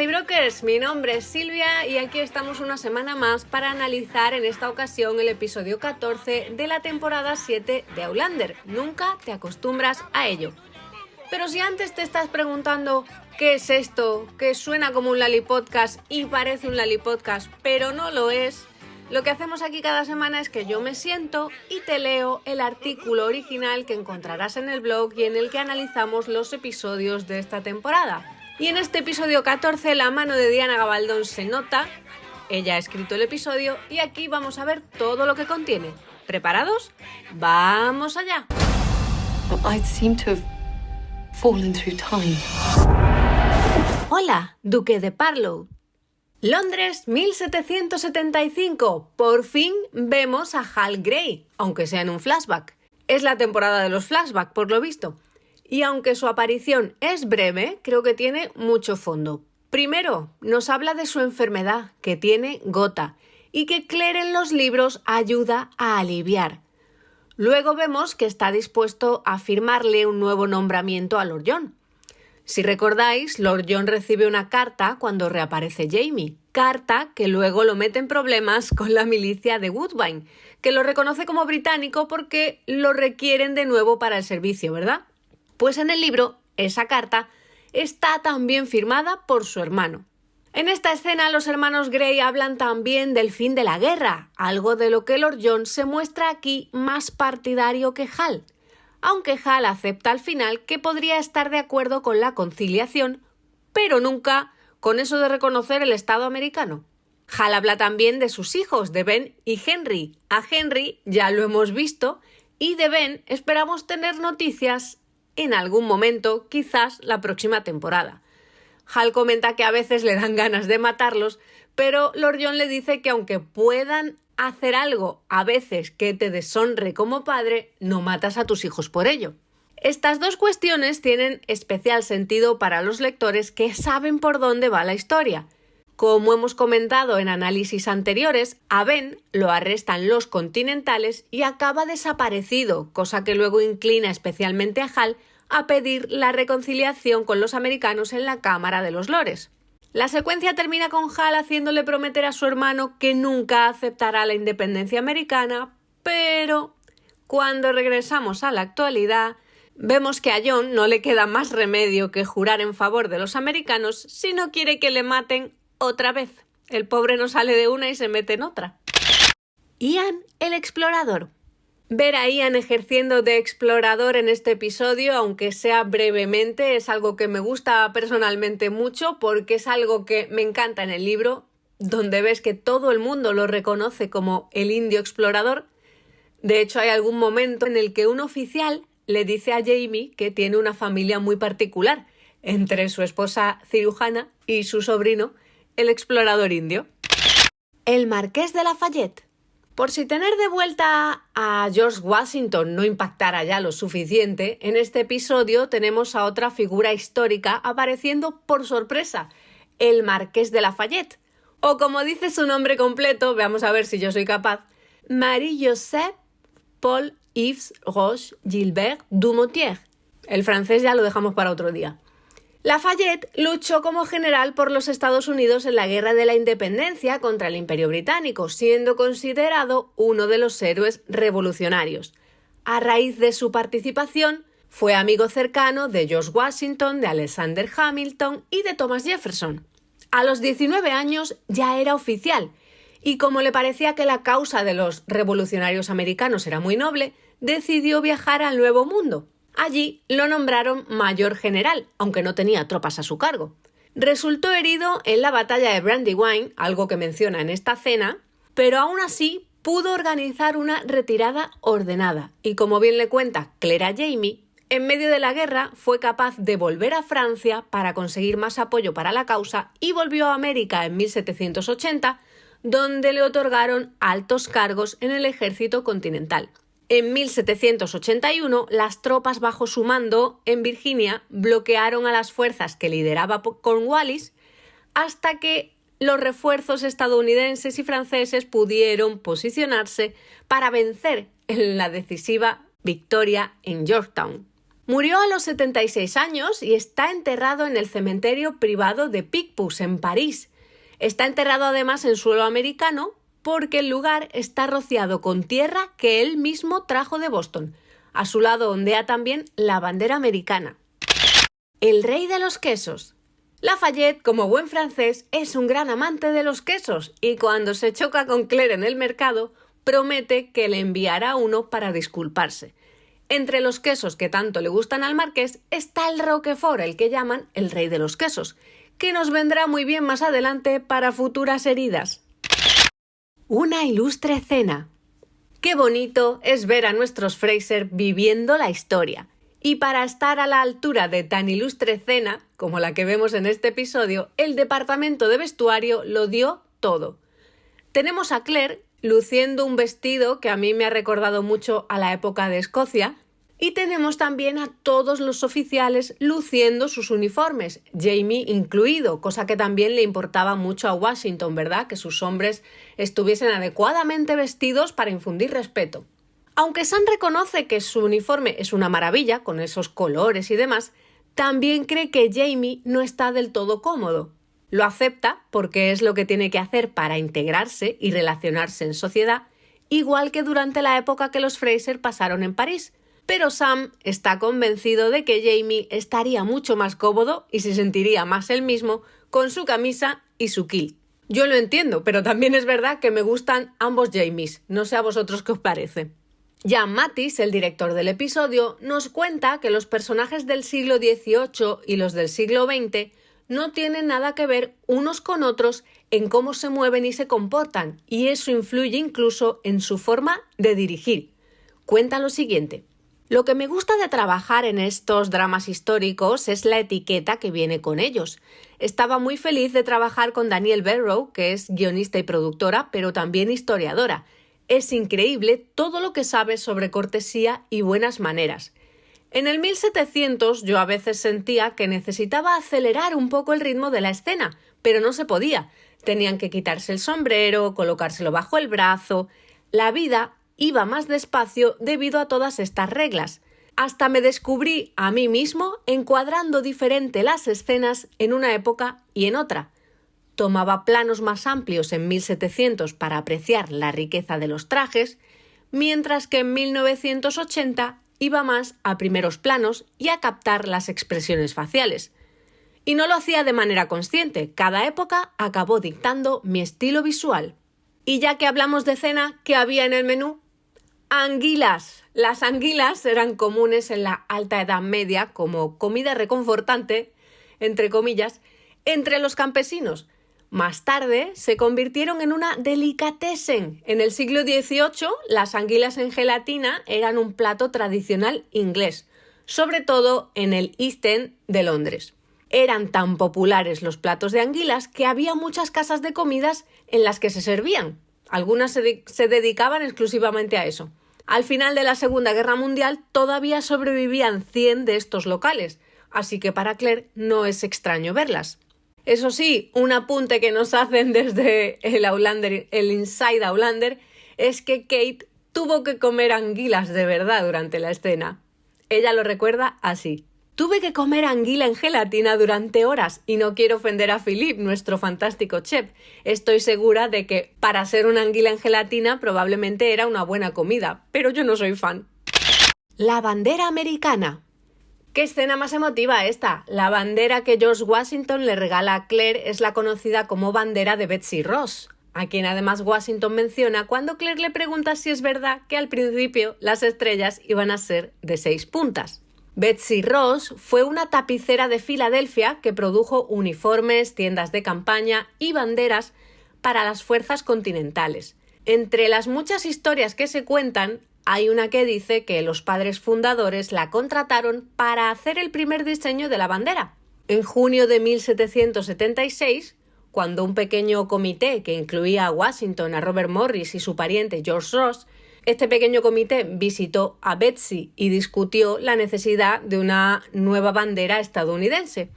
Brokers, mi nombre es Silvia y aquí estamos una semana más para analizar en esta ocasión el episodio 14 de la temporada 7 de Outlander. Nunca te acostumbras a ello. Pero si antes te estás preguntando ¿qué es esto? Que suena como un Lalipodcast y parece un Lalipodcast, pero no lo es. Lo que hacemos aquí cada semana es que yo me siento y te leo el artículo original que encontrarás en el blog y en el que analizamos los episodios de esta temporada. Y en este episodio 14 la mano de Diana Gabaldón se nota, ella ha escrito el episodio y aquí vamos a ver todo lo que contiene. ¿Preparados? ¡Vamos allá! I seem to have fallen through time. Hola, Duque de Parlow. Londres 1775. Por fin vemos a Hal Grey, aunque sea en un flashback. Es la temporada de los flashbacks, por lo visto. Y aunque su aparición es breve, creo que tiene mucho fondo. Primero, nos habla de su enfermedad, que tiene gota, y que Claire en los libros ayuda a aliviar. Luego vemos que está dispuesto a firmarle un nuevo nombramiento a Lord John. Si recordáis, Lord John recibe una carta cuando reaparece Jaime, carta que luego lo mete en problemas con la milicia de Woodbine, que lo reconoce como británico porque lo requieren de nuevo para el servicio, ¿verdad? Pues en el libro, esa carta está también firmada por su hermano. En esta escena, los hermanos Grey hablan también del fin de la guerra, algo de lo que Lord John se muestra aquí más partidario que Hal, aunque Hal acepta al final que podría estar de acuerdo con la conciliación, pero nunca con eso de reconocer el Estado americano. Hal habla también de sus hijos, de Ben y Henry. A Henry ya lo hemos visto y de Ben esperamos tener noticias en algún momento, quizás la próxima temporada. Hal comenta que a veces le dan ganas de matarlos, pero Lord John le dice que aunque puedan hacer algo a veces que te deshonre como padre, no matas a tus hijos por ello. Estas dos cuestiones tienen especial sentido para los lectores que saben por dónde va la historia. Como hemos comentado en análisis anteriores, a Ben lo arrestan los Continentales y acaba desaparecido, cosa que luego inclina especialmente a Hal a pedir la reconciliación con los americanos en la Cámara de los Lores. La secuencia termina con Hal haciéndole prometer a su hermano que nunca aceptará la independencia americana, pero cuando regresamos a la actualidad, vemos que a John no le queda más remedio que jurar en favor de los americanos si no quiere que le maten otra vez. El pobre no sale de una y se mete en otra. Ian, el explorador. Ver a Ian ejerciendo de explorador en este episodio, aunque sea brevemente, es algo que me gusta personalmente mucho porque es algo que me encanta en el libro, donde ves que todo el mundo lo reconoce como el indio explorador. De hecho, hay algún momento en el que un oficial le dice a Jaime que tiene una familia muy particular, entre su esposa cirujana y su sobrino, el explorador indio. El Marqués de Lafayette. Por si tener de vuelta a George Washington no impactara ya lo suficiente, en este episodio tenemos a otra figura histórica apareciendo por sorpresa, el Marqués de Lafayette. O como dice su nombre completo, veamos a ver si yo soy capaz, Marie-Joseph Paul Yves Roch Gilbert Dumoutier. El francés ya lo dejamos para otro día. Lafayette luchó como general por los Estados Unidos en la Guerra de la Independencia contra el Imperio Británico, siendo considerado uno de los héroes revolucionarios. A raíz de su participación, fue amigo cercano de George Washington, de Alexander Hamilton y de Thomas Jefferson. A los 19 años ya era oficial, y como le parecía que la causa de los revolucionarios americanos era muy noble, decidió viajar al Nuevo Mundo. Allí lo nombraron mayor general, aunque no tenía tropas a su cargo. Resultó herido en la batalla de Brandywine, algo que menciona en esta cena, pero aún así pudo organizar una retirada ordenada. Y como bien le cuenta Claire a Jaime, en medio de la guerra fue capaz de volver a Francia para conseguir más apoyo para la causa y volvió a América en 1780, donde le otorgaron altos cargos en el ejército continental. En 1781, las tropas bajo su mando en Virginia bloquearon a las fuerzas que lideraba Cornwallis hasta que los refuerzos estadounidenses y franceses pudieron posicionarse para vencer en la decisiva victoria en Yorktown. Murió a los 76 años y está enterrado en el cementerio privado de Picpus, en París. Está enterrado además en suelo americano porque el lugar está rociado con tierra que él mismo trajo de Boston. A su lado ondea también la bandera americana. El rey de los quesos. Lafayette, como buen francés, es un gran amante de los quesos y cuando se choca con Claire en el mercado, promete que le enviará uno para disculparse. Entre los quesos que tanto le gustan al marqués está el Roquefort, el que llaman el rey de los quesos, que nos vendrá muy bien más adelante para futuras heridas. Una ilustre cena. Qué bonito es ver a nuestros Fraser viviendo la historia. Y para estar a la altura de tan ilustre cena, como la que vemos en este episodio, el departamento de vestuario lo dio todo. Tenemos a Claire luciendo un vestido que a mí me ha recordado mucho a la época de Escocia, y tenemos también a todos los oficiales luciendo sus uniformes, Jamie incluido, cosa que también le importaba mucho a Washington, ¿verdad? Que sus hombres estuviesen adecuadamente vestidos para infundir respeto. Aunque Sam reconoce que su uniforme es una maravilla, con esos colores y demás, también cree que Jamie no está del todo cómodo. Lo acepta porque es lo que tiene que hacer para integrarse y relacionarse en sociedad, igual que durante la época que los Fraser pasaron en París. Pero Sam está convencido de que Jamie estaría mucho más cómodo y se sentiría más él mismo con su camisa y su kilt. Yo lo entiendo, pero también es verdad que me gustan ambos Jamies. No sé a vosotros qué os parece. Jan Mattis, el director del episodio, nos cuenta que los personajes del siglo XVIII y los del siglo XX no tienen nada que ver unos con otros en cómo se mueven y se comportan, y eso influye incluso en su forma de dirigir. Cuenta lo siguiente. Lo que me gusta de trabajar en estos dramas históricos es la etiqueta que viene con ellos. Estaba muy feliz de trabajar con Danielle Barrow, que es guionista y productora, pero también historiadora. Es increíble todo lo que sabe sobre cortesía y buenas maneras. En el 1700 yo a veces sentía que necesitaba acelerar un poco el ritmo de la escena, pero no se podía. Tenían que quitarse el sombrero, colocárselo bajo el brazo. La vida iba más despacio debido a todas estas reglas. Hasta me descubrí a mí mismo encuadrando diferente las escenas en una época y en otra. Tomaba planos más amplios en 1700 para apreciar la riqueza de los trajes, mientras que en 1980 iba más a primeros planos y a captar las expresiones faciales. Y no lo hacía de manera consciente, cada época acabó dictando mi estilo visual. Y ya que hablamos de cena, ¿qué había en el menú? Anguilas. Las anguilas eran comunes en la Alta Edad Media como comida reconfortante, entre comillas, entre los campesinos. Más tarde se convirtieron en una delicatessen. En el siglo XVIII, las anguilas en gelatina eran un plato tradicional inglés, sobre todo en el East End de Londres. Eran tan populares los platos de anguilas que había muchas casas de comidas en las que se servían. Algunas se dedicaban exclusivamente a eso. Al final de la Segunda Guerra Mundial todavía sobrevivían 100 de estos locales, así que para Claire no es extraño verlas. Eso sí, un apunte que nos hacen desde el Inside Outlander es que Kate tuvo que comer anguilas de verdad durante la escena. Ella lo recuerda así. Tuve que comer anguila en gelatina durante horas y no quiero ofender a Philippe, nuestro fantástico chef. Estoy segura de que para ser una anguila en gelatina probablemente era una buena comida, pero yo no soy fan. La bandera americana. ¿Qué escena más emotiva esta? La bandera que George Washington le regala a Claire es la conocida como bandera de Betsy Ross, a quien además Washington menciona cuando Claire le pregunta si es verdad que al principio las estrellas iban a ser de 6 puntas. Betsy Ross fue una tapicera de Filadelfia que produjo uniformes, tiendas de campaña y banderas para las fuerzas continentales. Entre las muchas historias que se cuentan, hay una que dice que los padres fundadores la contrataron para hacer el primer diseño de la bandera. En junio de 1776, cuando un pequeño comité que incluía a Washington, a Robert Morris y su pariente George Ross, este pequeño comité visitó a Betsy y discutió la necesidad de una nueva bandera estadounidense.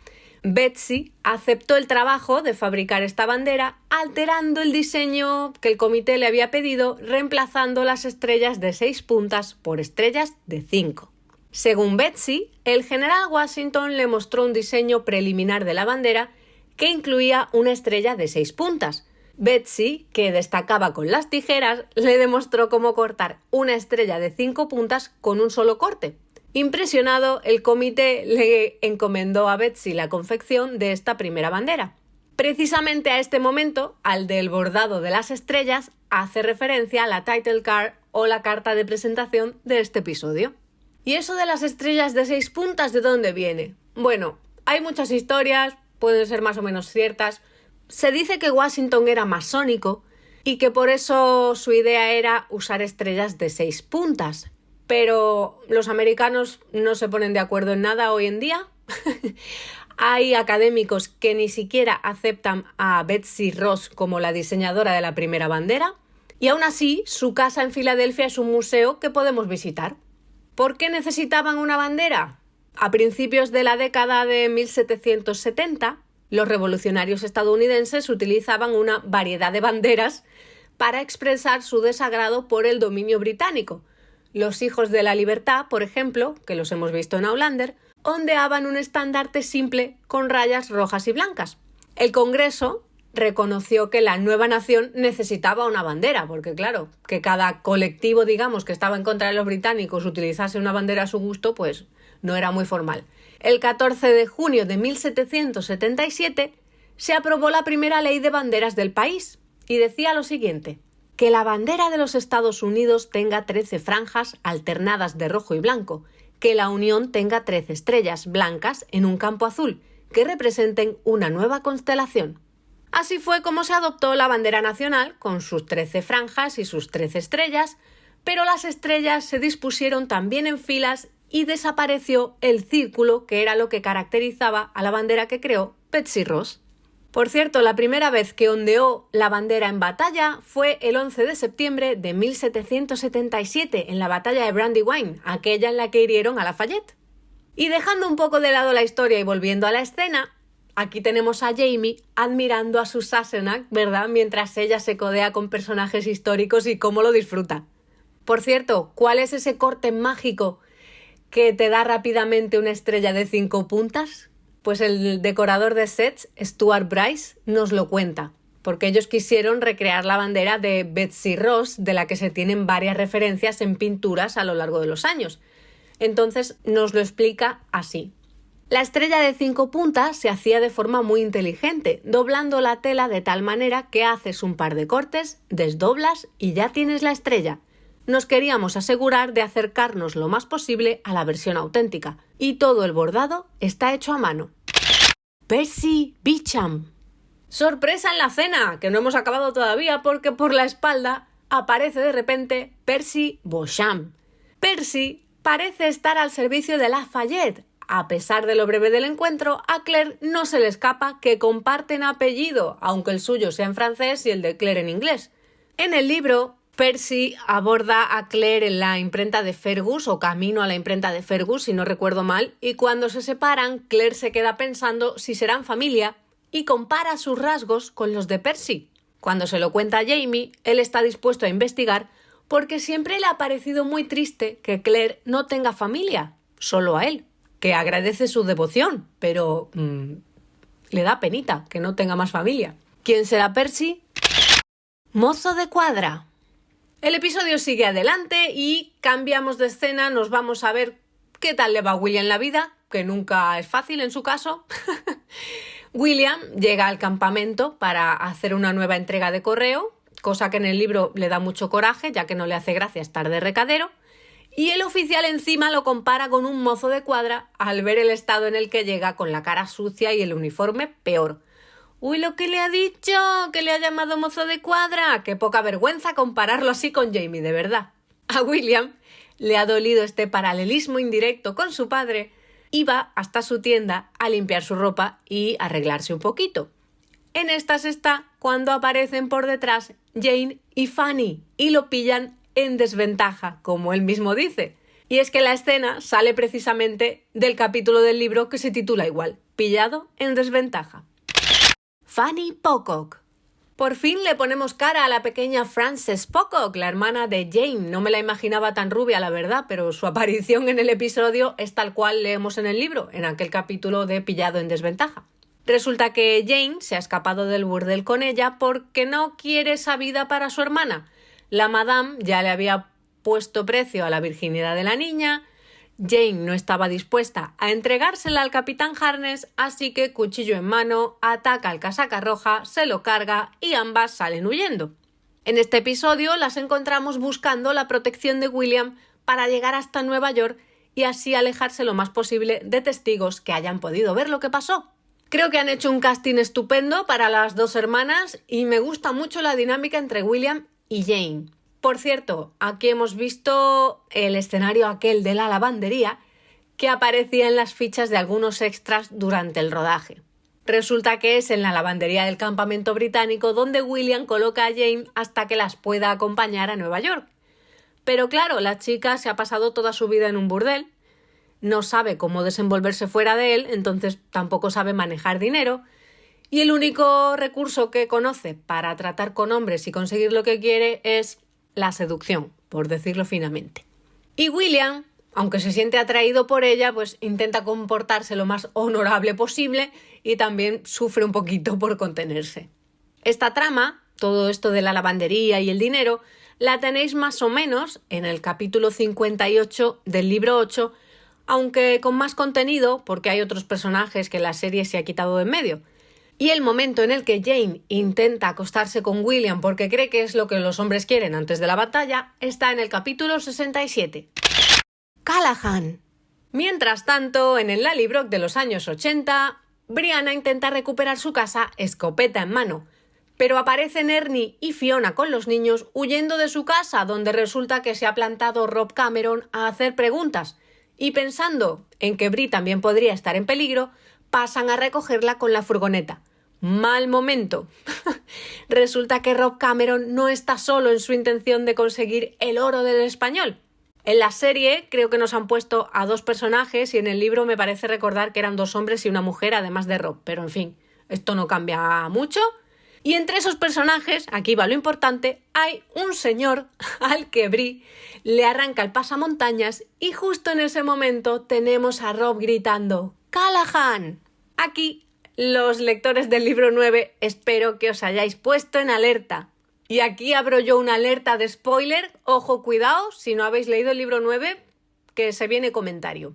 Betsy aceptó el trabajo de fabricar esta bandera, alterando el diseño que el comité le había pedido, reemplazando las estrellas de 6 puntas por estrellas de 5. Según Betsy, el general Washington le mostró un diseño preliminar de la bandera que incluía una estrella de 6 puntas. Betsy, que destacaba con las tijeras, le demostró cómo cortar una estrella de 5 puntas con un solo corte. Impresionado, el comité le encomendó a Betsy la confección de esta primera bandera. Precisamente a este momento, al del bordado de las estrellas, hace referencia a la title card o la carta de presentación de este episodio. ¿Y eso de las estrellas de 6 puntas de dónde viene? Bueno, hay muchas historias, pueden ser más o menos ciertas. Se dice que Washington era masónico y que por eso su idea era usar estrellas de 6 puntas. Pero los americanos no se ponen de acuerdo en nada hoy en día. Hay académicos que ni siquiera aceptan a Betsy Ross como la diseñadora de la primera bandera. Y aún así, su casa en Filadelfia es un museo que podemos visitar. ¿Por qué necesitaban una bandera? A principios de la década de 1770, los revolucionarios estadounidenses utilizaban una variedad de banderas para expresar su desagrado por el dominio británico. Los hijos de la libertad, por ejemplo, que los hemos visto en Outlander, ondeaban un estandarte simple con rayas rojas y blancas. El Congreso reconoció que la nueva nación necesitaba una bandera, porque claro, que cada colectivo, digamos, que estaba en contra de los británicos utilizase una bandera a su gusto, pues no era muy formal. El 14 de junio de 1777 se aprobó la primera ley de banderas del país y decía lo siguiente: que la bandera de los Estados Unidos tenga 13 franjas alternadas de rojo y blanco, que la Unión tenga 13 estrellas blancas en un campo azul, que representen una nueva constelación. Así fue como se adoptó la bandera nacional, con sus 13 franjas y sus 13 estrellas, pero las estrellas se dispusieron también en filas y desapareció el círculo, que era lo que caracterizaba a la bandera que creó Betsy Ross. Por cierto, la primera vez que ondeó la bandera en batalla fue el 11 de septiembre de 1777 en la batalla de Brandywine, aquella en la que hirieron a Lafayette. Y dejando un poco de lado la historia y volviendo a la escena, aquí tenemos a Jamie admirando a su Sassenach, ¿verdad?, mientras ella se codea con personajes históricos y cómo lo disfruta. Por cierto, ¿cuál es ese corte mágico que te da rápidamente una estrella de 5 puntas? Pues el decorador de sets, Stuart Bryce, nos lo cuenta, porque ellos quisieron recrear la bandera de Betsy Ross, de la que se tienen varias referencias en pinturas a lo largo de los años. Entonces nos lo explica así. La estrella de 5 puntas se hacía de forma muy inteligente, doblando la tela de tal manera que haces un par de cortes, desdoblas y ya tienes la estrella. Nos queríamos asegurar de acercarnos lo más posible a la versión auténtica, y todo el bordado está hecho a mano. Percy Beauchamp. ¡Sorpresa en la cena! Que no hemos acabado todavía porque por la espalda aparece de repente Percy Beauchamp. Percy parece estar al servicio de Lafayette. A pesar de lo breve del encuentro, a Claire no se le escapa que comparten apellido, aunque el suyo sea en francés y el de Claire en inglés. En el libro, Percy aborda a Claire en la imprenta de Fergus, o camino a la imprenta de Fergus, si no recuerdo mal, y cuando se separan, Claire se queda pensando si serán familia y compara sus rasgos con los de Percy. Cuando se lo cuenta a Jamie, él está dispuesto a investigar porque siempre le ha parecido muy triste que Claire no tenga familia, solo a él, que agradece su devoción, pero le da penita que no tenga más familia. ¿Quién será Percy? Mozo de cuadra. El episodio sigue adelante y cambiamos de escena, nos vamos a ver qué tal le va a William la vida, que nunca es fácil en su caso. William llega al campamento para hacer una nueva entrega de correo, cosa que en el libro le da mucho coraje, ya que no le hace gracia estar de recadero, y el oficial encima lo compara con un mozo de cuadra al ver el estado en el que llega, con la cara sucia y el uniforme peor. ¡Uy, lo que le ha dicho! ¡Que le ha llamado mozo de cuadra! ¡Qué poca vergüenza compararlo así con Jamie, de verdad! A William le ha dolido este paralelismo indirecto con su padre y va hasta su tienda a limpiar su ropa y arreglarse un poquito. En estas está cuando aparecen por detrás Jane y Fanny y lo pillan en desventaja, como él mismo dice. Y es que la escena sale precisamente del capítulo del libro que se titula igual, Pillado en desventaja. Fanny Pocock. Por fin le ponemos cara a la pequeña Frances Pocock, la hermana de Jane. No me la imaginaba tan rubia, la verdad, pero su aparición en el episodio es tal cual leemos en el libro, en aquel capítulo de Pillado en desventaja. Resulta que Jane se ha escapado del burdel con ella porque no quiere esa vida para su hermana. La madame ya le había puesto precio a la virginidad de la niña. Jane no estaba dispuesta a entregársela al capitán Harness, así que, cuchillo en mano, ataca al casaca roja, se lo carga y ambas salen huyendo. En este episodio las encontramos buscando la protección de William para llegar hasta Nueva York y así alejarse lo más posible de testigos que hayan podido ver lo que pasó. Creo que han hecho un casting estupendo para las dos hermanas y me gusta mucho la dinámica entre William y Jane. Por cierto, aquí hemos visto el escenario aquel de la lavandería que aparecía en las fichas de algunos extras durante el rodaje. Resulta que es en la lavandería del campamento británico donde William coloca a Jane hasta que las pueda acompañar a Nueva York. Pero claro, la chica se ha pasado toda su vida en un burdel, no sabe cómo desenvolverse fuera de él, entonces tampoco sabe manejar dinero, y el único recurso que conoce para tratar con hombres y conseguir lo que quiere es la seducción, por decirlo finamente. Y William, aunque se siente atraído por ella, pues intenta comportarse lo más honorable posible y también sufre un poquito por contenerse. Esta trama, todo esto de la lavandería y el dinero, la tenéis más o menos en el capítulo 58 del libro 8, aunque con más contenido porque hay otros personajes que la serie se ha quitado de en medio. Y el momento en el que Jane intenta acostarse con William porque cree que es lo que los hombres quieren antes de la batalla está en el capítulo 67. Callahan. Mientras tanto, en el Lallybrook de los años 80, Brianna intenta recuperar su casa escopeta en mano, pero aparecen Ernie y Fiona con los niños huyendo de su casa, donde resulta que se ha plantado Rob Cameron a hacer preguntas, y pensando en que Bri también podría estar en peligro, pasan a recogerla con la furgoneta. Mal momento. Resulta que Rob Cameron no está solo en su intención de conseguir el oro del español. En la serie creo que nos han puesto a dos personajes y en el libro me parece recordar que eran dos hombres y una mujer además de Rob, pero en fin, esto no cambia mucho. Y entre esos personajes, aquí va lo importante, hay un señor al que Bri le arranca el pasamontañas y justo en ese momento tenemos a Rob gritando ¡Callahan! Aquí, los lectores del libro 9, espero que os hayáis puesto en alerta. Y aquí abro yo una alerta de spoiler. Ojo, cuidado, si no habéis leído el libro 9, que se viene comentario.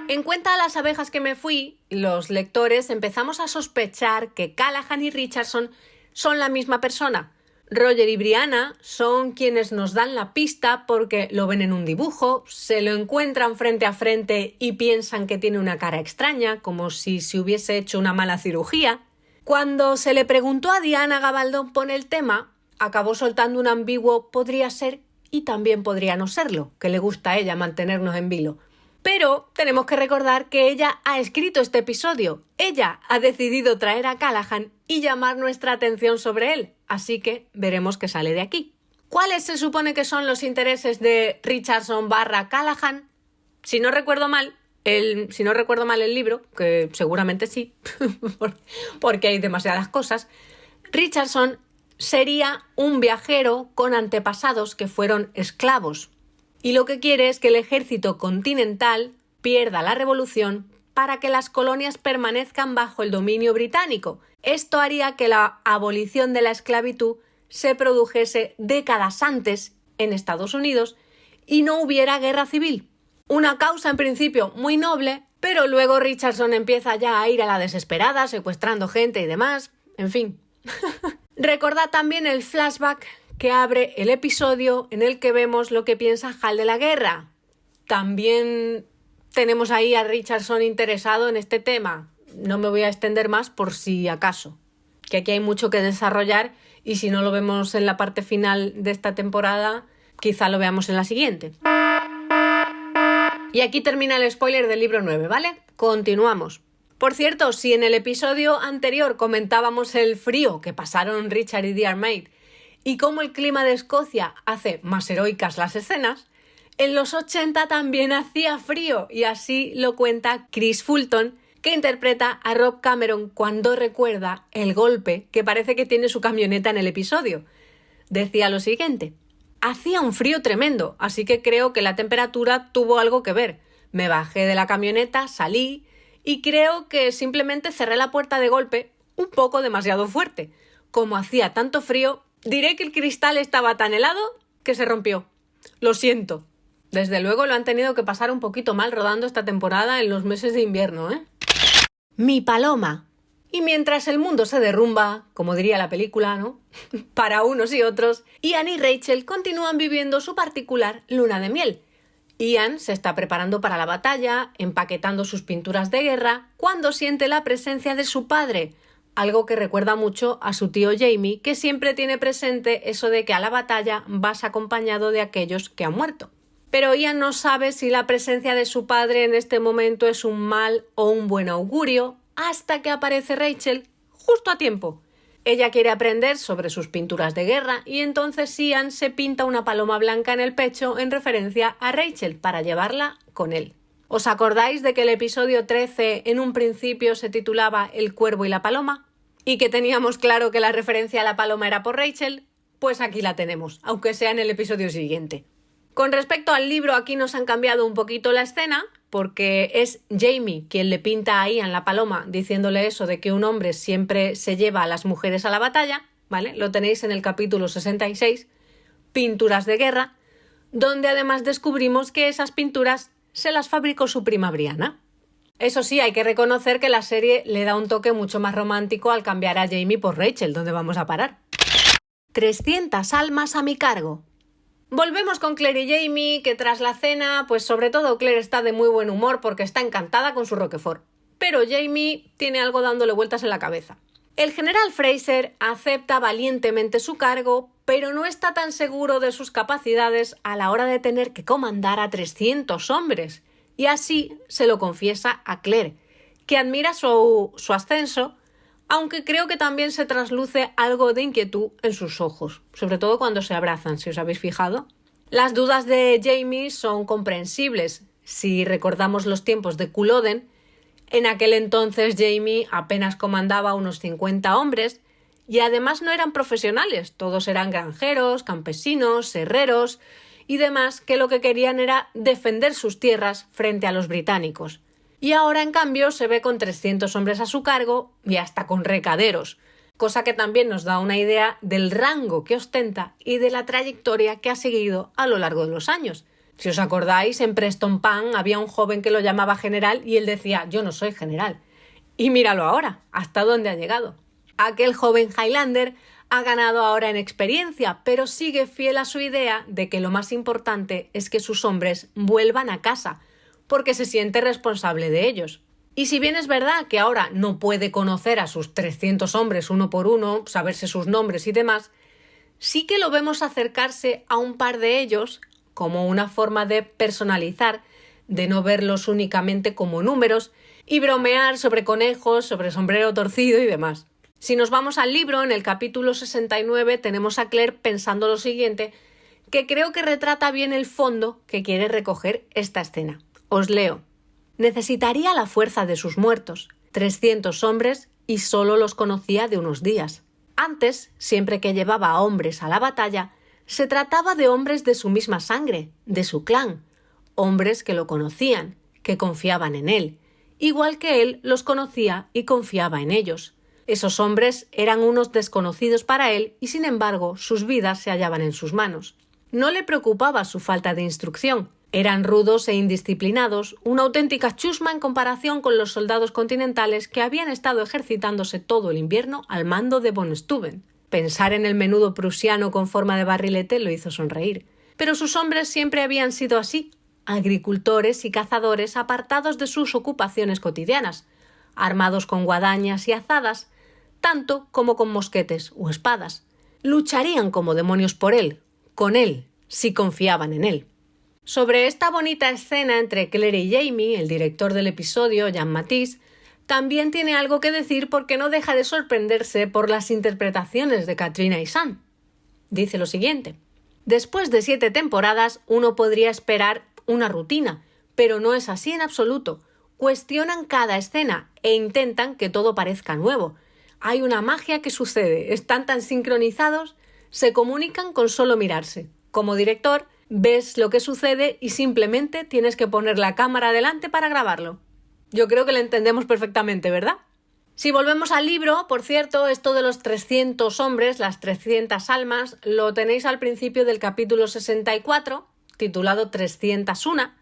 En cuenta a las abejas que me fui, los lectores empezamos a sospechar que Callahan y Richardson son la misma persona. Roger y Brianna son quienes nos dan la pista porque lo ven en un dibujo, se lo encuentran frente a frente y piensan que tiene una cara extraña, como si se hubiese hecho una mala cirugía. Cuando se le preguntó a Diana Gabaldón por el tema, acabó soltando un ambiguo podría ser y también podría no serlo, que le gusta a ella mantenernos en vilo. Pero tenemos que recordar que ella ha escrito este episodio. Ella ha decidido traer a Callahan y llamar nuestra atención sobre él. Así que veremos qué sale de aquí. ¿Cuáles se supone que son los intereses de Richardson / Callahan? Si no recuerdo mal el libro, que seguramente sí, porque hay demasiadas cosas, Richardson sería un viajero con antepasados que fueron esclavos. Y lo que quiere es que el ejército continental pierda la revolución para que las colonias permanezcan bajo el dominio británico. Esto haría que la abolición de la esclavitud se produjese décadas antes en Estados Unidos y no hubiera guerra civil. Una causa en principio muy noble, pero luego Richardson empieza ya a ir a la desesperada, secuestrando gente y demás. En fin. Recordad también el flashback que abre el episodio en el que vemos lo que piensa Hal de la guerra. También tenemos ahí a Richardson interesado en este tema. No me voy a extender más por si acaso, que aquí hay mucho que desarrollar y si no lo vemos en la parte final de esta temporada, quizá lo veamos en la siguiente. Y aquí termina el spoiler del libro 9, ¿vale? Continuamos. Por cierto, si en el episodio anterior comentábamos el frío que pasaron Richard y Dear Maid y cómo el clima de Escocia hace más heroicas las escenas, en los 80 también hacía frío y así lo cuenta Chris Fulton, que interpreta a Rob Cameron cuando recuerda el golpe que parece que tiene su camioneta en el episodio. Decía lo siguiente: hacía un frío tremendo, así que creo que la temperatura tuvo algo que ver. Me bajé de la camioneta, salí y creo que simplemente cerré la puerta de golpe un poco demasiado fuerte. Como hacía tanto frío, diré que el cristal estaba tan helado que se rompió. Lo siento. Desde luego lo han tenido que pasar un poquito mal rodando esta temporada en los meses de invierno, ¿eh? Mi paloma. Y mientras el mundo se derrumba, como diría la película, ¿no? Para unos y otros, Ian y Rachel continúan viviendo su particular luna de miel. Ian se está preparando para la batalla, empaquetando sus pinturas de guerra, cuando siente la presencia de su padre, algo que recuerda mucho a su tío Jamie, que siempre tiene presente eso de que a la batalla vas acompañado de aquellos que han muerto. Pero Ian no sabe si la presencia de su padre en este momento es un mal o un buen augurio, hasta que aparece Rachel justo a tiempo. Ella quiere aprender sobre sus pinturas de guerra y entonces Ian se pinta una paloma blanca en el pecho en referencia a Rachel para llevarla con él. ¿Os acordáis de que el episodio 13 en un principio se titulaba El cuervo y la paloma? ¿Y que teníamos claro que la referencia a la paloma era por Rachel? Pues aquí la tenemos, aunque sea en el episodio siguiente. Con respecto al libro, aquí nos han cambiado un poquito la escena, porque es Jamie quien le pinta a Ian la paloma diciéndole eso de que un hombre siempre se lleva a las mujeres a la batalla, ¿vale? Lo tenéis en el capítulo 66, Pinturas de guerra, donde además descubrimos que esas pinturas se las fabricó su prima Brianna. Eso sí, hay que reconocer que la serie le da un toque mucho más romántico al cambiar a Jamie por Rachel, donde vamos a parar. 300 almas a mi cargo. Volvemos con Claire y Jamie, que tras la cena, pues sobre todo Claire está de muy buen humor porque está encantada con su Roquefort. Pero Jamie tiene algo dándole vueltas en la cabeza. El general Fraser acepta valientemente su cargo, pero no está tan seguro de sus capacidades a la hora de tener que comandar a 300 hombres. Y así se lo confiesa a Claire, que admira su ascenso, aunque creo que también se trasluce algo de inquietud en sus ojos, sobre todo cuando se abrazan, si os habéis fijado. Las dudas de Jamie son comprensibles. Si recordamos los tiempos de Culloden, en aquel entonces Jamie apenas comandaba unos 50 hombres y además no eran profesionales, todos eran granjeros, campesinos, herreros y demás que lo que querían era defender sus tierras frente a los británicos. Y ahora, en cambio, se ve con 300 hombres a su cargo y hasta con recaderos, cosa que también nos da una idea del rango que ostenta y de la trayectoria que ha seguido a lo largo de los años. Si os acordáis, en Preston Pan había un joven que lo llamaba general y él decía: yo no soy general. Y míralo ahora, hasta dónde ha llegado. Aquel joven Highlander ha ganado ahora en experiencia, pero sigue fiel a su idea de que lo más importante es que sus hombres vuelvan a casa, porque se siente responsable de ellos. Y si bien es verdad que ahora no puede conocer a sus 300 hombres uno por uno, saberse sus nombres y demás, sí que lo vemos acercarse a un par de ellos como una forma de personalizar, de no verlos únicamente como números y bromear sobre conejos, sobre sombrero torcido y demás. Si nos vamos al libro, en el capítulo 69 tenemos a Claire pensando lo siguiente, que creo que retrata bien el fondo que quiere recoger esta escena. Os leo. Necesitaría la fuerza de sus muertos, 300 hombres, y solo los conocía de unos días. Antes, siempre que llevaba a hombres a la batalla, se trataba de hombres de su misma sangre, de su clan, hombres que lo conocían, que confiaban en él, igual que él los conocía y confiaba en ellos. Esos hombres eran unos desconocidos para él y, sin embargo, sus vidas se hallaban en sus manos. No le preocupaba su falta de instrucción. Eran rudos e indisciplinados, una auténtica chusma en comparación con los soldados continentales que habían estado ejercitándose todo el invierno al mando de von Steuben. Pensar en el menudo prusiano con forma de barrilete lo hizo sonreír. Pero sus hombres siempre habían sido así, agricultores y cazadores apartados de sus ocupaciones cotidianas, armados con guadañas y azadas, tanto como con mosquetes o espadas. Lucharían como demonios por él, con él, si confiaban en él. Sobre esta bonita escena entre Claire y Jamie, el director del episodio, Jan Matisse, también tiene algo que decir porque no deja de sorprenderse por las interpretaciones de Katrina y Sam. Dice lo siguiente: después de 7 temporadas uno podría esperar una rutina, pero no es así en absoluto. cuestionan cada escena e intentan que todo parezca nuevo. Hay una magia que sucede, están tan sincronizados, se comunican con solo mirarse. Como director, ves lo que sucede y simplemente tienes que poner la cámara delante para grabarlo. Yo creo que lo entendemos perfectamente, ¿verdad? Si volvemos al libro, por cierto, esto de los 300 hombres, las 300 almas, lo tenéis al principio del capítulo 64, titulado 301,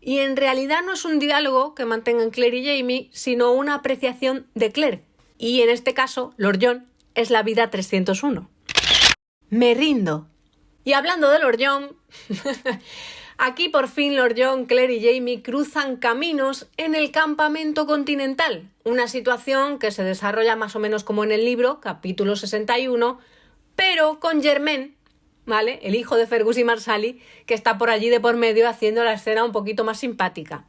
y en realidad no es un diálogo que mantengan Claire y Jamie, sino una apreciación de Claire, y en este caso, Lord John es la vida 301. Me rindo. Y hablando de Lord John, aquí por fin Lord John, Claire y Jamie cruzan caminos en el campamento continental, una situación que se desarrolla más o menos como en el libro, capítulo 61, pero con Germain, ¿vale? El hijo de Fergus y Marsali, que está por allí de por medio haciendo la escena un poquito más simpática.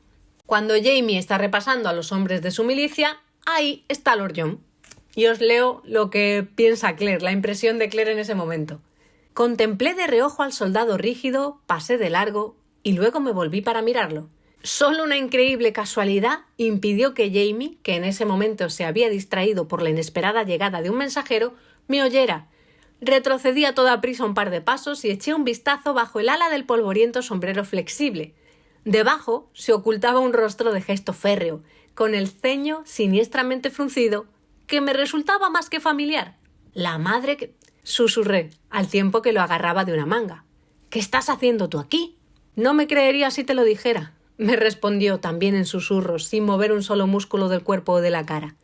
Cuando Jamie está repasando a los hombres de su milicia, ahí está Lord John. Y os leo lo que piensa Claire, la impresión de Claire en ese momento. Contemplé de reojo al soldado rígido, pasé de largo y luego me volví para mirarlo. Solo una increíble casualidad impidió que Jamie, que en ese momento se había distraído por la inesperada llegada de un mensajero, me oyera. Retrocedí a toda prisa un par de pasos y eché un vistazo bajo el ala del polvoriento sombrero flexible. Debajo se ocultaba un rostro de gesto férreo, con el ceño siniestramente fruncido, que me resultaba más que familiar. La madre que... susurré, al tiempo que lo agarraba de una manga. ¿Qué estás haciendo tú aquí? No me creería si te lo dijera, me respondió también en susurros, sin mover un solo músculo del cuerpo o de la cara.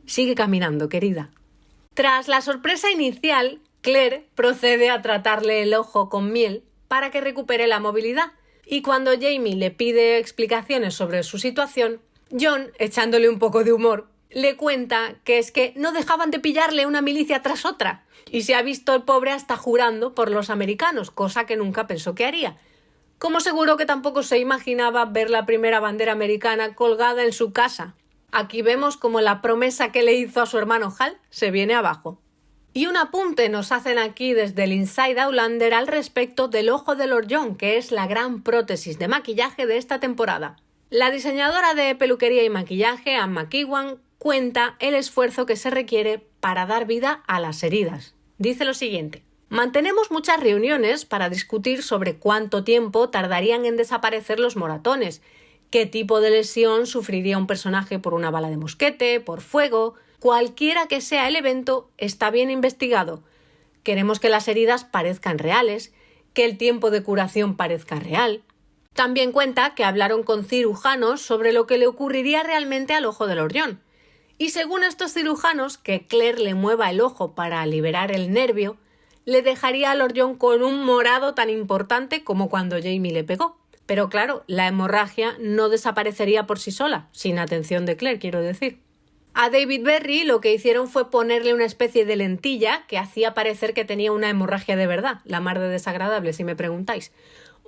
Sigue caminando, querida. Tras la sorpresa inicial, Claire procede a tratarle el ojo con miel para que recupere la movilidad, y cuando Jamie le pide explicaciones sobre su situación, John, echándole un poco de humor, le cuenta que es que no dejaban de pillarle una milicia tras otra, y se ha visto el pobre hasta jurando por los americanos, cosa que nunca pensó que haría. Como seguro que tampoco se imaginaba ver la primera bandera americana colgada en su casa. Aquí vemos como la promesa que le hizo a su hermano Hal se viene abajo. Y un apunte nos hacen aquí desde el Inside Outlander al respecto del ojo de Lord John, que es la gran prótesis de maquillaje de esta temporada. La diseñadora de peluquería y maquillaje, Anne McEwan, cuenta el esfuerzo que se requiere para dar vida a las heridas. Dice lo siguiente: mantenemos muchas reuniones para discutir sobre cuánto tiempo tardarían en desaparecer los moratones, qué tipo de lesión sufriría un personaje por una bala de mosquete, por fuego. Cualquiera que sea el evento, está bien investigado. Queremos que las heridas parezcan reales, que el tiempo de curación parezca real. También cuenta que hablaron con cirujanos sobre lo que le ocurriría realmente al ojo de Lord John. Y según estos cirujanos, que Claire le mueva el ojo para liberar el nervio, le dejaría a Lord John con un morado tan importante como cuando Jamie le pegó. Pero claro, la hemorragia no desaparecería por sí sola, sin atención de Claire, quiero decir. A David Berry lo que hicieron fue ponerle una especie de lentilla que hacía parecer que tenía una hemorragia de verdad, la mar de desagradable si me preguntáis.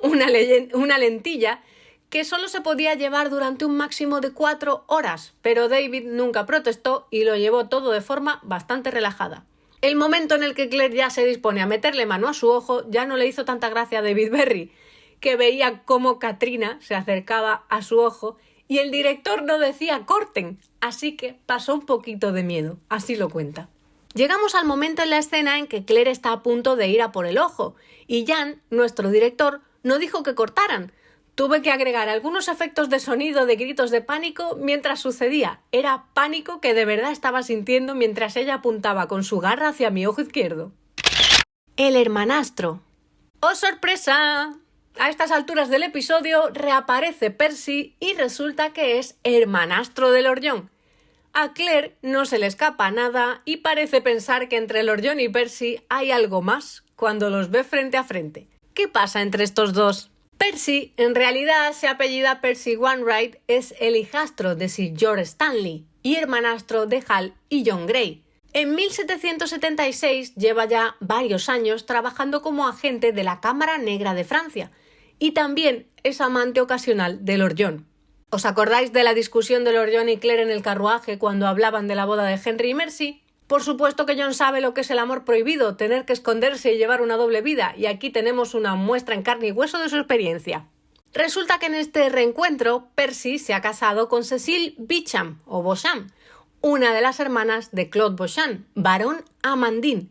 Una lentilla que solo se podía llevar durante un máximo de 4 horas, pero David nunca protestó y lo llevó todo de forma bastante relajada. El momento en el que Claire ya se dispone a meterle mano a su ojo ya no le hizo tanta gracia a David Berry, que veía cómo Katrina se acercaba a su ojo y el director no decía corten, así que pasó un poquito de miedo, así lo cuenta. Llegamos al momento en la escena en que Claire está a punto de ir a por el ojo y Jan, nuestro director, no dijo que cortaran. Tuve que agregar algunos efectos de sonido de gritos de pánico mientras sucedía. Era pánico que de verdad estaba sintiendo mientras ella apuntaba con su garra hacia mi ojo izquierdo. El hermanastro. ¡Oh, sorpresa! A estas alturas del episodio reaparece Percy y resulta que es hermanastro de Lord John. A Claire no se le escapa nada y parece pensar que entre Lord John y Percy hay algo más cuando los ve frente a frente. ¿Qué pasa entre estos dos? Percy, en realidad se apellida Percy Wainwright, es el hijastro de Sir George Stanley y hermanastro de Hal y John Grey. En 1776 lleva ya varios años trabajando como agente de la Cámara Negra de Francia y también es amante ocasional de Lord John. ¿Os acordáis de la discusión de Lord John y Claire en el carruaje cuando hablaban de la boda de Henry y Mercy? Por supuesto que John sabe lo que es el amor prohibido, tener que esconderse y llevar una doble vida, y aquí tenemos una muestra en carne y hueso de su experiencia. Resulta que en este reencuentro Percy se ha casado con Cecile Beauchamp o Beauchamp, una de las hermanas de Claude Beauchamp, barón Amandine,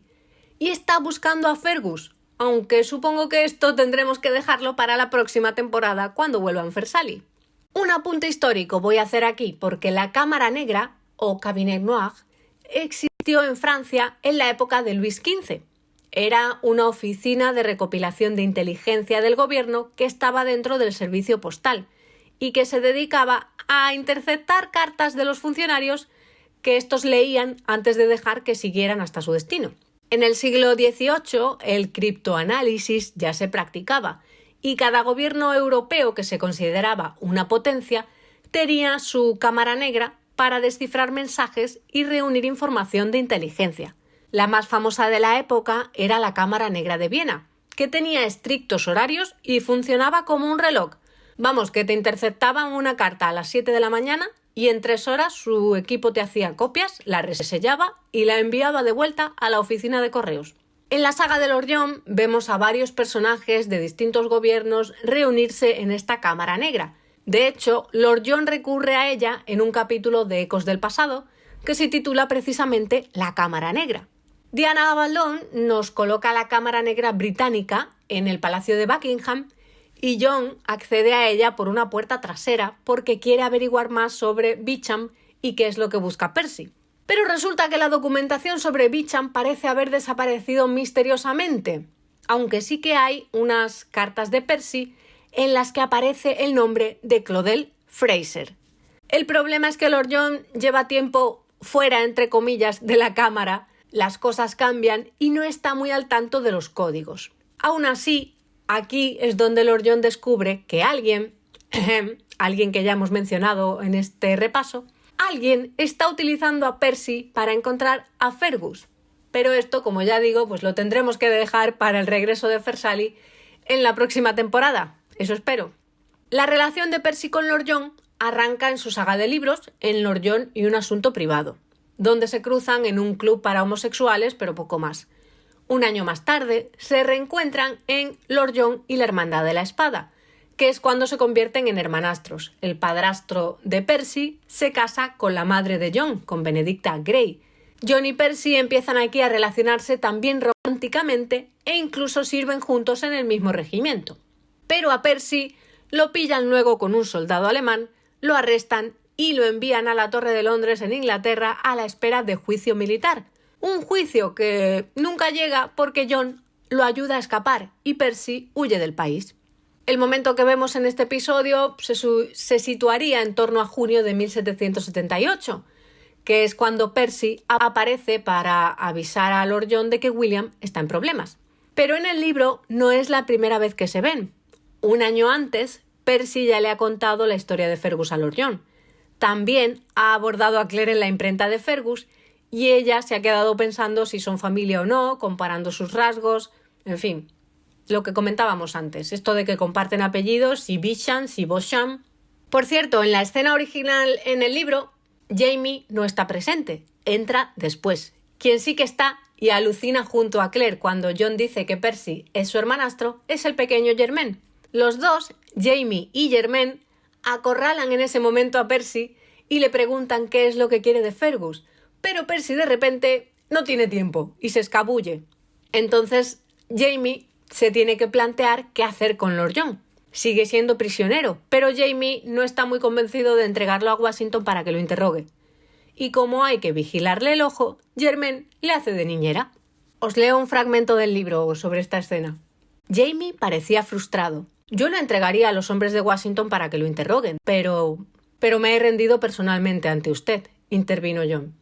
y está buscando a Fergus, aunque supongo que esto tendremos que dejarlo para la próxima temporada cuando vuelvan Versalles. Un apunte histórico voy a hacer aquí porque la Cámara Negra, o Cabinet Noir, existió en Francia en la época de Luis XV. Era una oficina de recopilación de inteligencia del gobierno que estaba dentro del servicio postal y que se dedicaba a interceptar cartas de los funcionarios que estos leían antes de dejar que siguieran hasta su destino. En el siglo XVIII el criptoanálisis ya se practicaba y cada gobierno europeo que se consideraba una potencia tenía su cámara negra para descifrar mensajes y reunir información de inteligencia. La más famosa de la época era la Cámara Negra de Viena, que tenía estrictos horarios y funcionaba como un reloj. Vamos, que te interceptaban una carta a las 7 de la mañana y en 3 horas su equipo te hacía copias, la resellaba y la enviaba de vuelta a la oficina de correos. En la saga de Lord John vemos a varios personajes de distintos gobiernos reunirse en esta Cámara Negra. De hecho, Lord John recurre a ella en un capítulo de Ecos del Pasado que se titula precisamente La Cámara Negra. Diana Gabaldon nos coloca la Cámara Negra británica en el Palacio de Buckingham y John accede a ella por una puerta trasera porque quiere averiguar más sobre Beauchamp y qué es lo que busca Percy. Pero resulta que la documentación sobre Beauchamp parece haber desaparecido misteriosamente, aunque sí que hay unas cartas de Percy en las que aparece el nombre de Claudel Fraser. El problema es que Lord John lleva tiempo fuera, entre comillas, de la cámara, las cosas cambian y no está muy al tanto de los códigos. Aún así, aquí es donde Lord John descubre que alguien que ya hemos mencionado en este repaso, alguien está utilizando a Percy para encontrar a Fergus. Pero esto, como ya digo, pues lo tendremos que dejar para el regreso de Versalles en la próxima temporada. Eso espero. La relación de Percy con Lord John arranca en su saga de libros, en Lord John y un asunto privado, donde se cruzan en un club para homosexuales, pero poco más. Un año más tarde, se reencuentran en Lord John y la Hermandad de la Espada, que es cuando se convierten en hermanastros. El padrastro de Percy se casa con la madre de John, con Benedicta Grey. John y Percy empiezan aquí a relacionarse también románticamente e incluso sirven juntos en el mismo regimiento. Pero a Percy lo pillan luego con un soldado alemán, lo arrestan y lo envían a la Torre de Londres en Inglaterra a la espera de juicio militar. Un juicio que nunca llega porque John lo ayuda a escapar y Percy huye del país. El momento que vemos en este episodio se situaría en torno a junio de 1778, que es cuando Percy aparece para avisar a Lord John de que William está en problemas. Pero en el libro no es la primera vez que se ven. Un año antes, Percy ya le ha contado la historia de Fergus a Lord John. También ha abordado a Claire en la imprenta de Fergus y ella se ha quedado pensando si son familia o no, comparando sus rasgos, en fin, lo que comentábamos antes, esto de que comparten apellidos, si Beauchamp, si Beauchamp. Por cierto, en la escena original en el libro, Jamie no está presente, entra después. Quien sí que está y alucina junto a Claire cuando John dice que Percy es su hermanastro es el pequeño Germain. Los dos, Jamie y Germain, acorralan en ese momento a Percy y le preguntan qué es lo que quiere de Fergus, pero Percy de repente no tiene tiempo y se escabulle. Entonces Jamie se tiene que plantear qué hacer con Lord John. Sigue siendo prisionero, pero Jamie no está muy convencido de entregarlo a Washington para que lo interrogue. Y como hay que vigilarle el ojo, Germain le hace de niñera. Os leo un fragmento del libro sobre esta escena. Jamie parecía frustrado. Yo lo entregaría a los hombres de Washington para que lo interroguen, pero me he rendido personalmente ante usted, intervino John.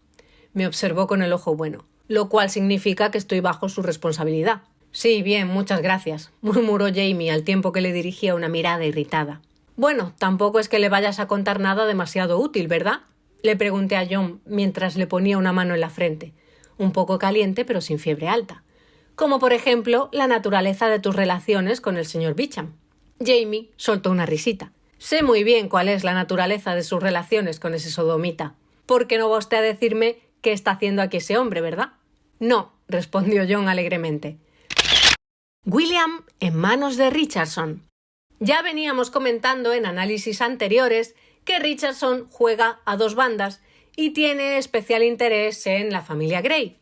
Me observó con el ojo bueno, lo cual significa que estoy bajo su responsabilidad. Sí, bien, muchas gracias, murmuró Jamie al tiempo que le dirigía una mirada irritada. Bueno, tampoco es que le vayas a contar nada demasiado útil, ¿verdad? Le pregunté a John mientras le ponía una mano en la frente, un poco caliente pero sin fiebre alta. Como por ejemplo la naturaleza de tus relaciones con el señor Beauchamp. Jamie soltó una risita. Sé muy bien cuál es la naturaleza de sus relaciones con ese sodomita. ¿Por qué no va usted a decirme qué está haciendo aquí ese hombre, verdad? No, respondió John alegremente. William en manos de Richardson. Ya veníamos comentando en análisis anteriores que Richardson juega a dos bandas y tiene especial interés en la familia Grey.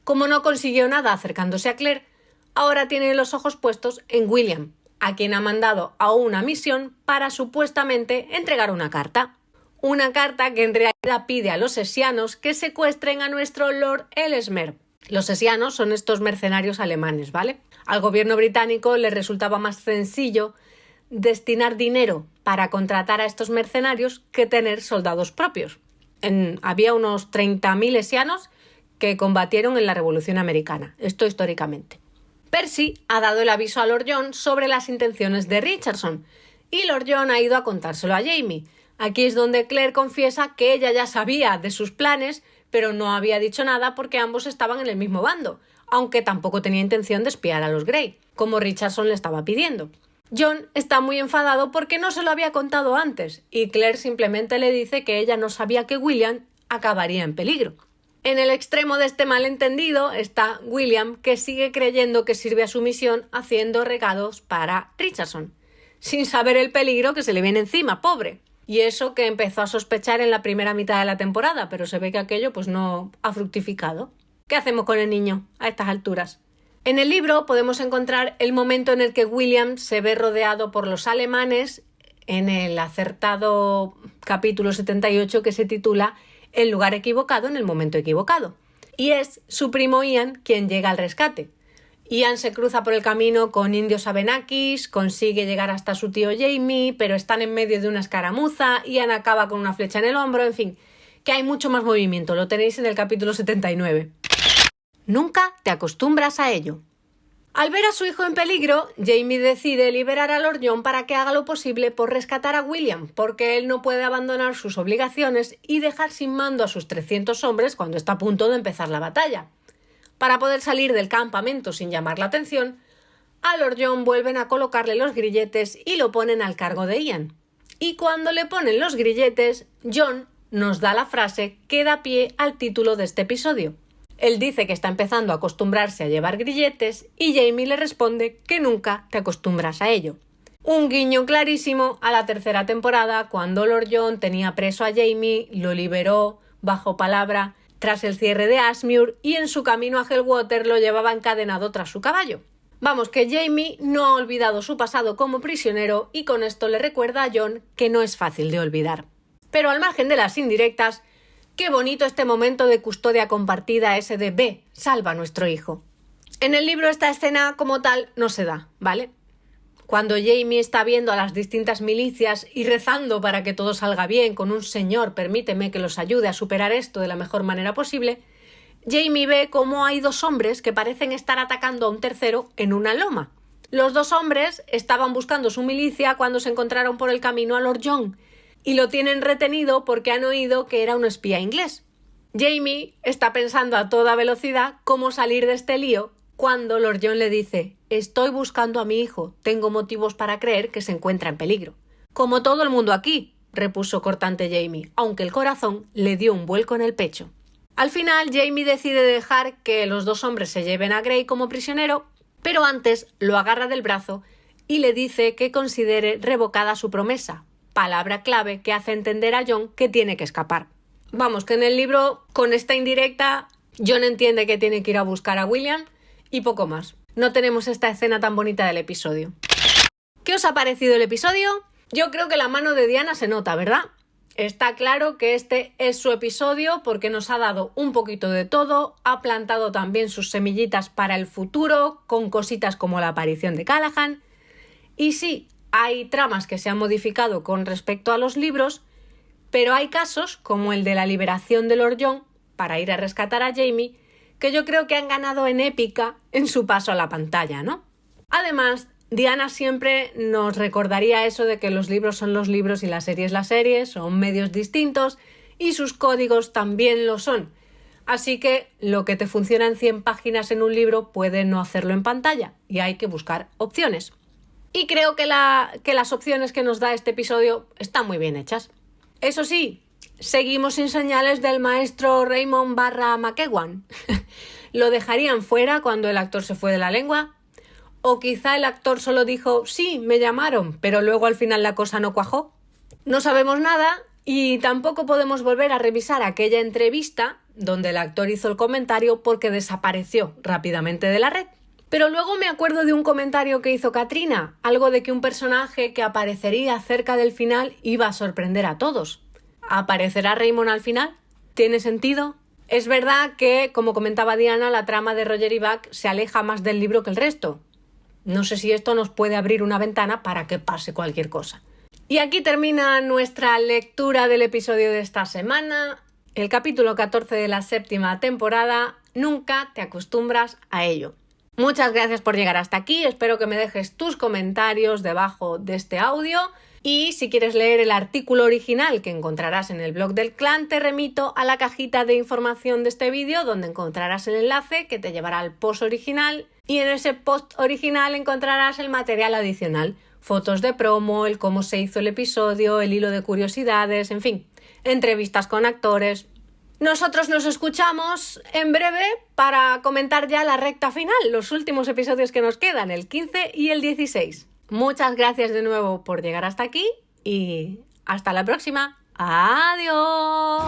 Como no consiguió nada acercándose a Claire, ahora tiene los ojos puestos en William, a quien ha mandado a una misión para supuestamente entregar una carta. Una carta que en realidad pide a los sesianos que secuestren a nuestro Lord Ellesmere. Los sesianos son estos mercenarios alemanes, ¿vale? Al gobierno británico le resultaba más sencillo destinar dinero para contratar a estos mercenarios que tener soldados propios. Había unos 30.000 hessianos que combatieron en la Revolución Americana, esto históricamente. Percy ha dado el aviso a Lord John sobre las intenciones de Richardson y Lord John ha ido a contárselo a Jamie. Aquí es donde Claire confiesa que ella ya sabía de sus planes, pero no había dicho nada porque ambos estaban en el mismo bando, aunque tampoco tenía intención de espiar a los Grey, como Richardson le estaba pidiendo. John está muy enfadado porque no se lo había contado antes y Claire simplemente le dice que ella no sabía que William acabaría en peligro. En el extremo de este malentendido está William, que sigue creyendo que sirve a su misión haciendo regalos para Richardson, sin saber el peligro que se le viene encima, pobre. Y eso que empezó a sospechar en la primera mitad de la temporada, pero se ve que aquello pues no ha fructificado. ¿Qué hacemos con el niño a estas alturas? En el libro podemos encontrar el momento en el que William se ve rodeado por los alemanes en el acertado capítulo 78 que se titula El lugar equivocado en el momento equivocado. Y es su primo Ian quien llega al rescate. Ian se cruza por el camino con indios abenakis, consigue llegar hasta su tío Jamie, pero están en medio de una escaramuza, Ian acaba con una flecha en el hombro, en fin, que hay mucho más movimiento, lo tenéis en el capítulo 79. Nunca te acostumbras a ello. Al ver a su hijo en peligro, Jamie decide liberar a Lord John para que haga lo posible por rescatar a William, porque él no puede abandonar sus obligaciones y dejar sin mando a sus 300 hombres cuando está a punto de empezar la batalla. Para poder salir del campamento sin llamar la atención, a Lord John vuelven a colocarle los grilletes y lo ponen al cargo de Ian. Y cuando le ponen los grilletes, John nos da la frase que da pie al título de este episodio. Él dice que está empezando a acostumbrarse a llevar grilletes y Jamie le responde que nunca te acostumbras a ello. Un guiño clarísimo a la tercera temporada, cuando Lord John tenía preso a Jamie, lo liberó bajo palabra tras el cierre de Ashmere y en su camino a Helwater lo llevaba encadenado tras su caballo. Vamos, que Jamie no ha olvidado su pasado como prisionero y con esto le recuerda a John que no es fácil de olvidar. Pero al margen de las indirectas, qué bonito este momento de custodia compartida ese de ve, salva a nuestro hijo. En el libro esta escena como tal no se da, ¿vale? Cuando Jamie está viendo a las distintas milicias y rezando para que todo salga bien con un señor, permíteme que los ayude a superar esto de la mejor manera posible, Jamie ve cómo hay dos hombres que parecen estar atacando a un tercero en una loma. Los dos hombres estaban buscando su milicia cuando se encontraron por el camino a Lord John y lo tienen retenido porque han oído que era un espía inglés. Jamie está pensando a toda velocidad cómo salir de este lío cuando Lord John le dice: estoy buscando a mi hijo, tengo motivos para creer que se encuentra en peligro. Como todo el mundo aquí, repuso cortante Jamie, aunque el corazón le dio un vuelco en el pecho. Al final, Jamie decide dejar que los dos hombres se lleven a Grey como prisionero, pero antes lo agarra del brazo y le dice que considere revocada su promesa, palabra clave que hace entender a John que tiene que escapar. Vamos, que en el libro, con esta indirecta, John entiende que tiene que ir a buscar a William y poco más. No tenemos esta escena tan bonita del episodio. ¿Qué os ha parecido el episodio? Yo creo que la mano de Diana se nota, ¿verdad? Está claro que este es su episodio porque nos ha dado un poquito de todo, ha plantado también sus semillitas para el futuro, con cositas como la aparición de Callahan. Y sí, hay tramas que se han modificado con respecto a los libros, pero hay casos, como el de la liberación de Lord John para ir a rescatar a Jamie, que yo creo que han ganado en épica en su paso a la pantalla, ¿no? Además, Diana siempre nos recordaría eso de que los libros son los libros y la serie es la serie, son medios distintos y sus códigos también lo son. Así que lo que te funciona en 100 páginas en un libro puede no hacerlo en pantalla y hay que buscar opciones. Y creo que las opciones que nos da este episodio están muy bien hechas. Eso sí, seguimos sin señales del maestro Raymond / McEwan. ¿Lo dejarían fuera cuando el actor se fue de la lengua? ¿O quizá el actor solo dijo, sí, me llamaron, pero luego al final la cosa no cuajó? No sabemos nada y tampoco podemos volver a revisar aquella entrevista donde el actor hizo el comentario porque desapareció rápidamente de la red. Pero luego me acuerdo de un comentario que hizo Katrina, algo de que un personaje que aparecería cerca del final iba a sorprender a todos. ¿Aparecerá Raymond al final? ¿Tiene sentido? Es verdad que, como comentaba Diana, la trama de Roger y Buck se aleja más del libro que el resto. No sé si esto nos puede abrir una ventana para que pase cualquier cosa. Y aquí termina nuestra lectura del episodio de esta semana, el capítulo 14 de la 7ª temporada, Nunca te acostumbras a ello. Muchas gracias por llegar hasta aquí, espero que me dejes tus comentarios debajo de este audio y si quieres leer el artículo original que encontrarás en el blog del clan, te remito a la cajita de información de este vídeo donde encontrarás el enlace que te llevará al post original y en ese post original encontrarás el material adicional, fotos de promo, el cómo se hizo el episodio, el hilo de curiosidades, en fin, entrevistas con actores. Nosotros nos escuchamos en breve para comentar ya la recta final, los últimos episodios que nos quedan, el 15 y el 16. Muchas gracias de nuevo por llegar hasta aquí y hasta la próxima. ¡Adiós!